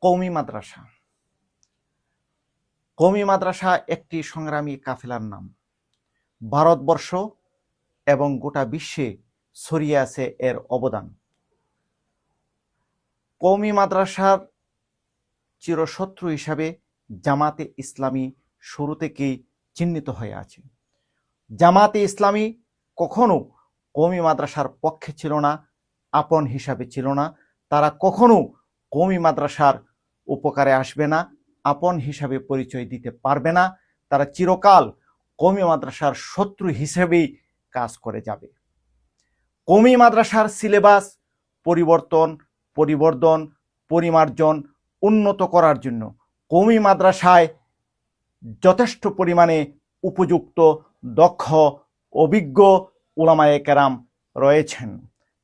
কওমি মাদ্রাসা। কওমি মাদ্রাসা একটি সংগ্রামী কাফেলার নাম। ভারতবর্ষ এবং গোটা বিশ্বে ছড়িয়ে আছে এর অবদান। কওমি মাদ্রাসার চিরশত্রু হিসাবে জামাতে ইসলামী শুরু থেকেই চিহ্নিত হয়ে আছে। জামাতে ইসলামী কখনো কওমি মাদ্রাসার পক্ষে ছিল না, আপন হিসাবে ছিল না। তারা কখনো কওমি মাদ্রাসার উপকারে আসবে না, আপন হিসাবে পরিচয় দিতে পারবে না। তারা চিরকাল কওমি মাদ্রাসার শত্রু হিসেবেই কাজ করে যাবে। কওমি মাদ্রাসার সিলেবাস পরিবর্তন, পরিমার্জন, উন্নত করার জন্য কওমি মাদ্রাসায় যথেষ্ট পরিমাণে উপযুক্ত, দক্ষ, অভিজ্ঞ উলামায়ে কেরাম রয়েছেন।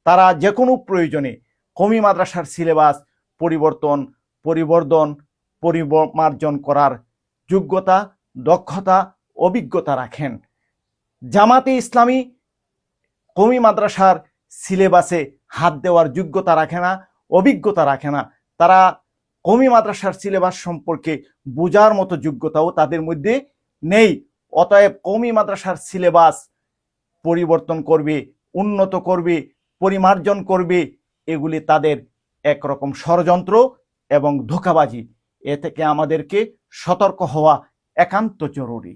তারা যে কোনো প্রয়োজনে কওমি মাদ্রাসার সিলেবাস পরিমার্জন করার যোগ্যতা, দক্ষতা, অভিজ্ঞতা রাখেন। জামাতে ইসলামী কওমি মাদ্রাসার সিলেবাসে হাত দেওয়ার যোগ্যতা রাখে না, অভিজ্ঞতা রাখে না। তারা কওমি মাদ্রাসার সিলেবাস সম্পর্কে বোঝার মতো যোগ্যতাও তাদের মধ্যে নেই। অতএব কওমি মাদ্রাসার সিলেবাস পরিবর্তন করবে, উন্নত করবে, পরিমার্জন করবে, এগুলি তাদের একরকম ষড়যন্ত্র এবং ধোঁকাবাজি। এ থেকে আমাদেরকে সতর্ক হওয়া একান্ত জরুরি।